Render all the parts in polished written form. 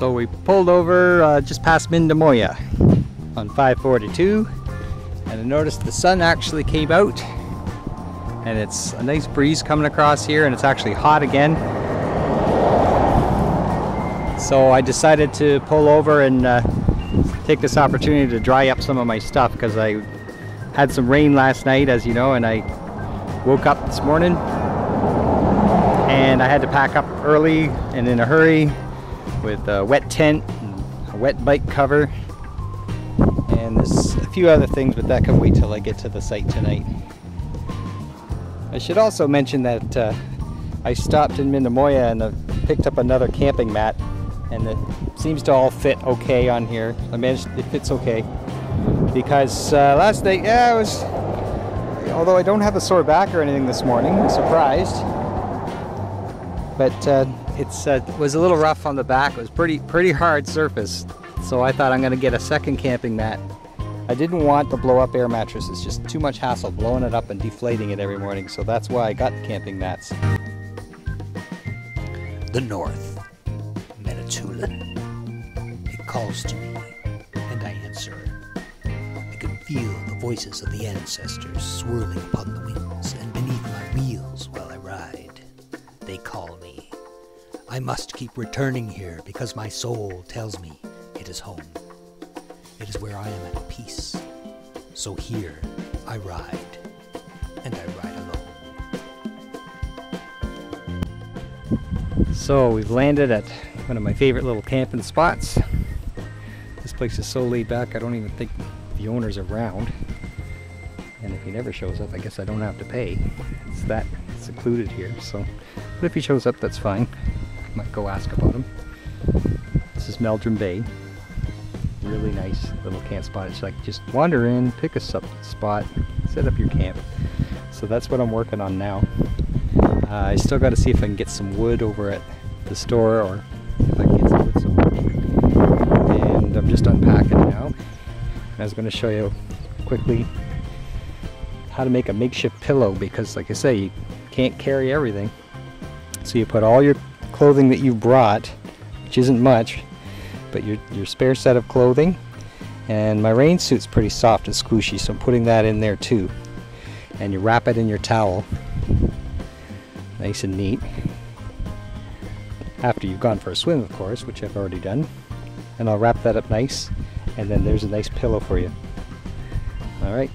So we pulled over just past Mindamoya on 542, and I noticed the sun actually came out, and it's a nice breeze coming across here, and it's actually hot again. So I decided to pull over and take this opportunity to dry up some of my stuff, because I had some rain last night, as you know, and I woke up this morning and I had to pack up early and in a hurry with a wet tent and a wet bike cover, and there's a few other things, but that can wait till I get to the site tonight. I should also mention that I stopped in Mindamoya and picked up another camping mat, and it seems to all fit okay on here. It fits okay, because last night, yeah, although I don't have a sore back or anything this morning, I'm surprised, but it was a little rough on the back. It was pretty hard surface, so I thought I'm going to get a second camping mat. I didn't want the blow up air mattress. It's just too much hassle blowing it up and deflating it every morning, so that's why I got camping mats. The North, Manitoulin. It calls to me, and I answer. I can feel the voices of the ancestors swirling upon the winds and beneath my wheels while I ride. They call me. I must keep returning here because my soul tells me it is home. It is where I am at peace. So here I ride, and I ride alone. So we've landed at one of my favorite little camping spots. This place is so laid back, I don't even think the owner's around. And if he never shows up, I guess I don't have to pay. It's that secluded here, so. But if he shows up, that's fine. I might go ask about him. This is Meldrum Bay. Really nice little camp spot. It's like just wander in, pick a spot, set up your camp. So that's what I'm working on now. I still got to see if I can get some wood over at the store, or if I can get some wood somewhere. And I'm just unpacking now. I was going to show you quickly how to make a makeshift pillow, because like I say, you can't carry everything. So you put all your clothing that you brought, which isn't much, but your spare set of clothing, and my rain suit's pretty soft and squishy, so I'm putting that in there too. And you wrap it in your towel, nice and neat, after you've gone for a swim, of course, which I've already done. And I'll wrap that up nice, and then there's a nice pillow for you. All right.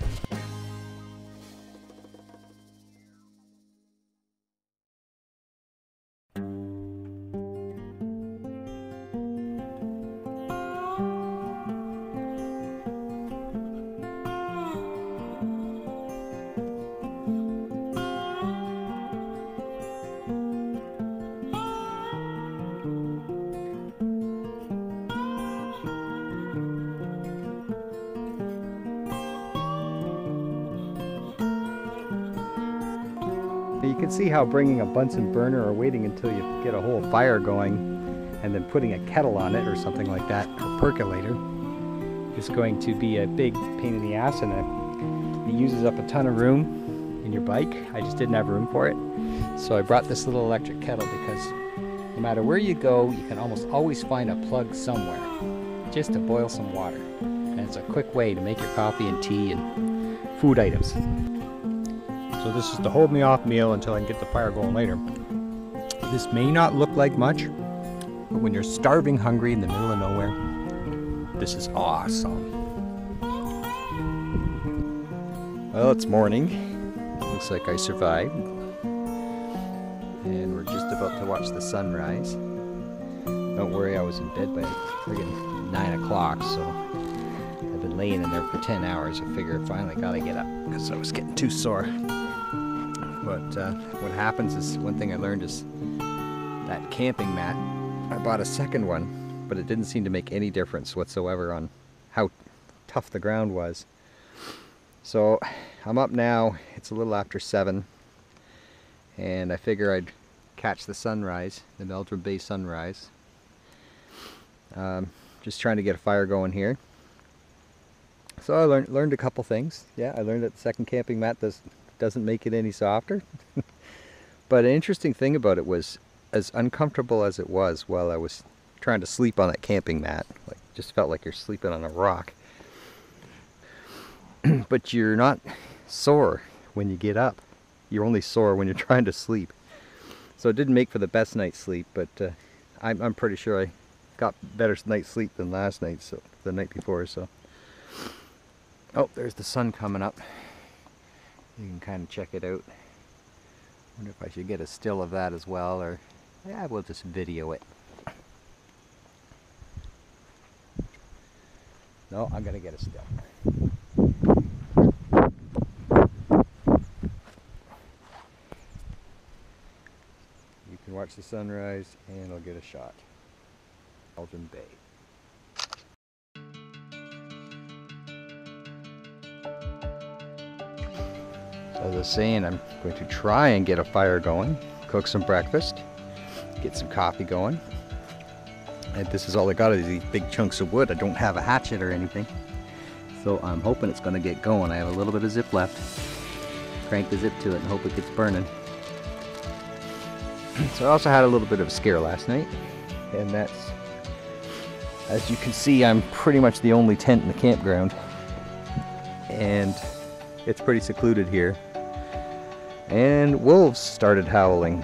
You can see how bringing a Bunsen burner or waiting until you get a whole fire going and then putting a kettle on it or something like that, or percolator, is going to be a big pain in the ass, and it uses up a ton of room in your bike. I just didn't have room for it. So I brought this little electric kettle, because no matter where you go, you can almost always find a plug somewhere just to boil some water. And it's a quick way to make your coffee and tea and food items. So this is the hold me off meal until I can get the fire going later. This may not look like much, but when you're starving hungry in the middle of nowhere, this is awesome. Well, it's morning. Looks like I survived. And we're just about to watch the sunrise. Don't worry, I was in bed by friggin' 9 o'clock, so I've been laying in there for 10 hours. I figure I finally gotta get up because I was getting too sore. But what happens is, one thing I learned is that camping mat, I bought a second one, but it didn't seem to make any difference whatsoever on how tough the ground was. So I'm up now, it's a little after 7, and I figure I'd catch the sunrise, the Meldrum Bay sunrise. Just trying to get a fire going here. So I learned a couple things. Yeah, I learned that the second camping mat doesn't make it any softer. But an interesting thing about it was, as uncomfortable as it was while I was trying to sleep on that camping mat. Like, just felt like you're sleeping on a rock. But you're not sore when you get up. You're only sore when you're trying to sleep. So it didn't make for the best night's sleep, but I'm pretty sure I got better night's sleep than last night, so the night before. So, oh, there's the sun coming up. You can kind of check it out. Wonder if I should get a still of that as well, or yeah, we'll just video it. No, I'm gonna get a still. You can watch the sunrise, and I'll get a shot. Elgin Bay. As I was saying, I'm going to try and get a fire going, cook some breakfast, get some coffee going. And this is all I got is these big chunks of wood. I don't have a hatchet or anything. So I'm hoping it's going to get going. I have a little bit of zip left. Crank the zip to it and hope it gets burning. So I also had a little bit of a scare last night. And that's, as you can see, I'm pretty much the only tent in the campground. And it's pretty secluded here. And wolves started howling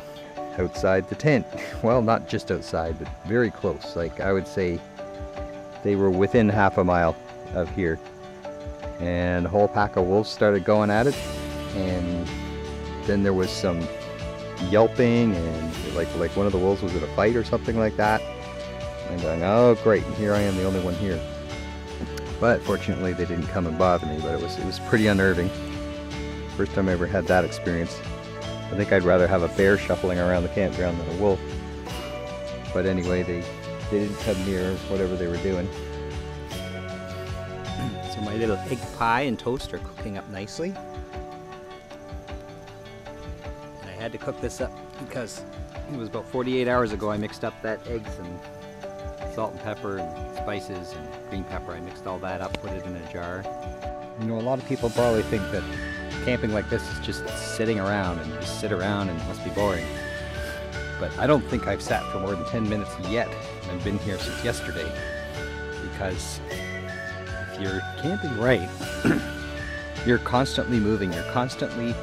outside the tent. Well, not just outside, but very close. Like, I would say they were within half a mile of here. And a whole pack of wolves started going at it. And then there was some yelping, and like one of the wolves was at a fight or something like that. And going, oh great, and here I am, the only one here. But fortunately they didn't come and bother me, but it was pretty unnerving. First time I ever had that experience. I think I'd rather have a bear shuffling around the campground than a wolf. But anyway, they didn't come near whatever they were doing. So my little egg pie and toast are cooking up nicely. And I had to cook this up because it was about 48 hours ago I mixed up that eggs and salt and pepper and spices and green pepper. I mixed all that up, put it in a jar. You know, a lot of people probably think that camping like this is just sitting around and just sit around and it must be boring. But I don't think I've sat for more than 10 minutes yet, and I've been here since yesterday. Because if you're camping right, you're constantly moving, you're constantly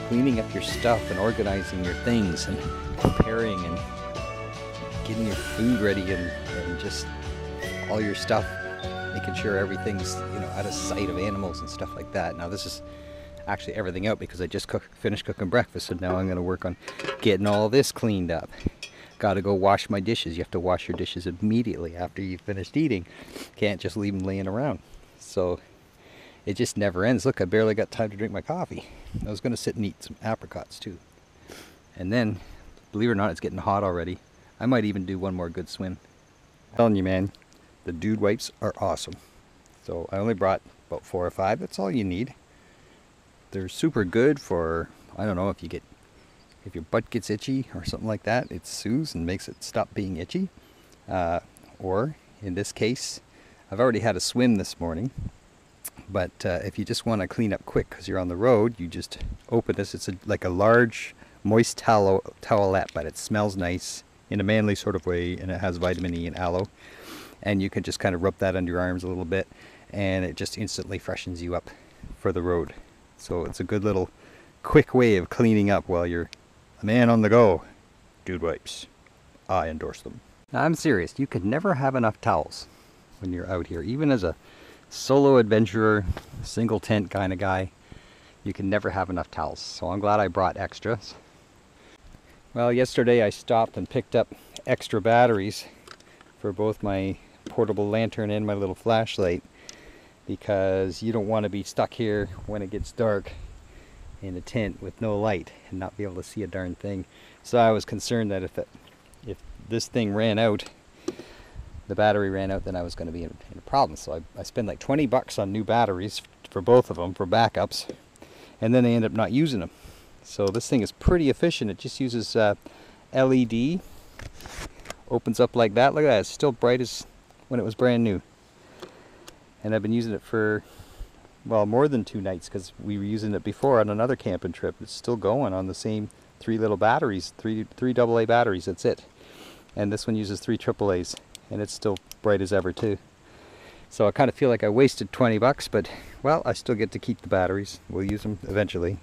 cleaning up your stuff and organizing your things and preparing and getting your food ready and just all your stuff, making sure everything's, you know, out of sight of animals and stuff like that. Now this is actually everything out because I just finished cooking breakfast, so now I'm going to work on getting all this cleaned up. Got to go wash my dishes. You have to wash your dishes immediately after you've finished eating. Can't just leave them laying around. So it just never ends. Look, I barely got time to drink my coffee. I was going to sit and eat some apricots too. And then, believe it or not, it's getting hot already. I might even do one more good swim. I'm telling you, man, the Dude Wipes are awesome. So I only brought about 4 or 5. That's all you need. They're super good for, I don't know, if your butt gets itchy or something like that, it soothes and makes it stop being itchy. Or in this case, I've already had a swim this morning, but if you just want to clean up quick because you're on the road, you just open this. It's like a large moist towelette, but it smells nice in a manly sort of way, and it has vitamin E and aloe. And you can just kind of rub that under your arms a little bit, and it just instantly freshens you up for the road. So it's a good little quick way of cleaning up while you're a man on the go. Dude Wipes. I endorse them. Now, I'm serious. You could never have enough towels when you're out here. Even as a solo adventurer, single tent kind of guy, you can never have enough towels. So I'm glad I brought extras. Well, yesterday I stopped and picked up extra batteries for both my portable lantern and my little flashlight, because you don't want to be stuck here when it gets dark in a tent with no light and not be able to see a darn thing. So I was concerned that if this thing ran out, the battery ran out, then I was going to be in a problem. So I spent like 20 bucks on new batteries for both of them for backups, and then they end up not using them. So this thing is pretty efficient. It just uses LED. Opens up like that. Look at that. It's still bright as when it was brand new. And I've been using it for, well, more than 2 nights, because we were using it before on another camping trip. It's still going on the same 3 little batteries, three AA batteries. That's it. and this one uses 3 AAAs, and it's still bright as ever too. So I kind of feel like I wasted 20 bucks, but well, I still get to keep the batteries. We'll use them eventually.